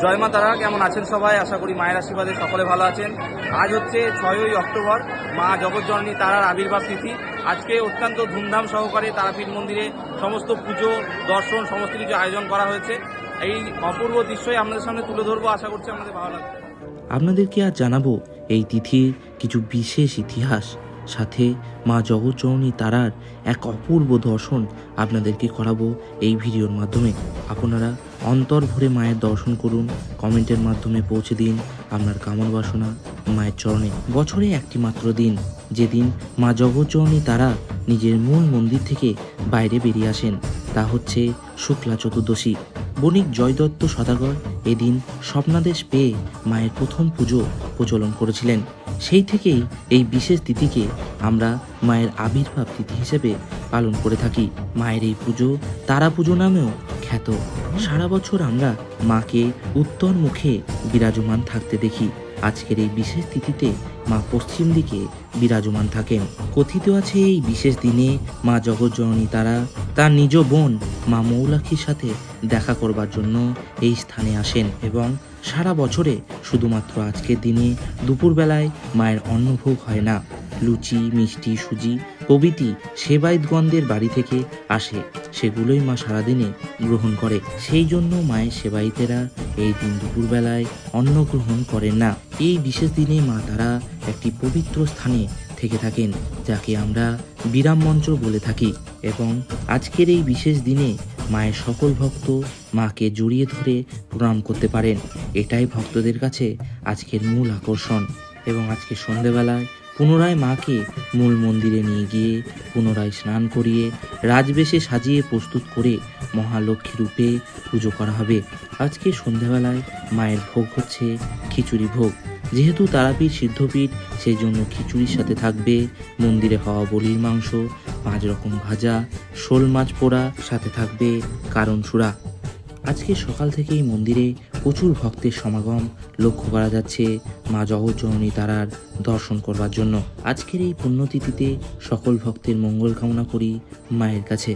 জয় মা তারা, কেমন আছেন সবাই? আশা করি মায়ের আশীর্বাদে সকলে ভালো আছেন। আজ হচ্ছে 6ই অক্টোবর, মা জগৎজননী তারার আবির্ভাব তিথি। আজকে অত্যন্ত ধুমধাম সহকারে তারাপীঠ মন্দিরে সমস্ত পুজো, দর্শন, সমস্ত কিছু আয়োজন করা হয়েছে। এই অপূর্ব দৃশ্যই আপনাদের সামনে তুলে ধরবো, আশা করছি আপনাদের ভালো লাগবে। আপনাদেরকে আজ জানাবো এই তিথির কিছু বিশেষ ইতিহাস, সাথে মা জগৎজননী তারার এক অপূর্ব দর্শন আপনাদেরকে করাবো এই ভিডিওর মাধ্যমে। আপনারা অন্তর ভরে মায়ের দর্শন করুন, কমেন্টের মাধ্যমে পৌঁছে দিন আপনার কামনা বাসনা মায়ের চরণে। বছরে একটি মাত্র দিন, যেদিন মা জগৎজননী তারা নিজের মূল মন্দির থেকে বাইরে বেরিয়ে আসেন, তা হচ্ছে শুক্লা চতুর্দশী। বণিক জয়দত্ত সদাগর এদিন স্বপ্নাদেশ পেয়ে মায়ের প্রথম পুজো প্রচলন করেছিলেন। সেই থেকেই এই বিশেষ তিথিকে আমরা মায়ের আবির্ভাব তিথি হিসেবে পালন করে থাকি। মায়ের এই পুজো তারা পুজো নামেও খ্যাত। সারা বছর আমরা মাকে উত্তর মুখে বিরাজমান থাকতে দেখি। আজকের এই বিশেষ তিথিতে মা পশ্চিম দিকে বিরাজমান থাকেন। কথিত আছে এই বিশেষ দিনে মা জগৎজননী তারা তার নিজ বোন মা মৌলাক্ষীর সাথে দেখা করবার জন্য এই স্থানে আসেন এবং সারা বছরে শুধুমাত্র আজকের দিনে দুপুরবেলায় মায়ের অন্নভোগ হয় না। লুচি, মিষ্টি, সুজি প্রভৃতি সেবায়েতগণদের বাড়ি থেকে আসে, সেগুলোই মা সারাদিনে গ্রহণ করে। সেই জন্য মায়ের সেবায়েতেরা এই দিন দুপুরবেলায় অন্ন গ্রহণ করেন না। এই বিশেষ দিনে মা তারা একটি পবিত্র স্থানে থেকে থাকেন, যাকে আমরা বিরাম মঞ্চ বলে থাকি। এবং আজকের এই বিশেষ দিনে মায়ের সকল ভক্ত মাকে জড়িয়ে ধরে প্রণাম করতে পারেন। এটাই ভক্তদের কাছে আজকের মূল আকর্ষণ। এবং আজকে সন্ধেবেলায় পুনরায় মাকে মূল মন্দিরে নিয়ে গিয়ে পুনরায় স্নান করিয়ে রাজবেশে সাজিয়ে প্রস্তুত করে মহালক্ষ্মী রূপে পুজো করা হবে। আজকে সন্ধ্যাবেলায় মায়ের ভোগ হচ্ছে খিচুড়ি ভোগ। যেহেতু তারাপীঠ সিদ্ধপীঠ, সেই জন্য খিচুড়ির সাথে থাকবে মন্দিরে হওয়া বলির মাংস, 5 রকম ভাজা, শোল মাছ পোড়া, সাথে থাকবে কারণ সুরা। আজকে সকাল থেকেই মন্দিরে প্রচুর ভক্তের সমাগম লক্ষ্য করা যাচ্ছে মা জগৎজননী তারার দর্শন করবার জন্য। আজকের এই পুণ্যতিথিতে সকল ভক্তের মঙ্গল কামনা করি মায়ের কাছে।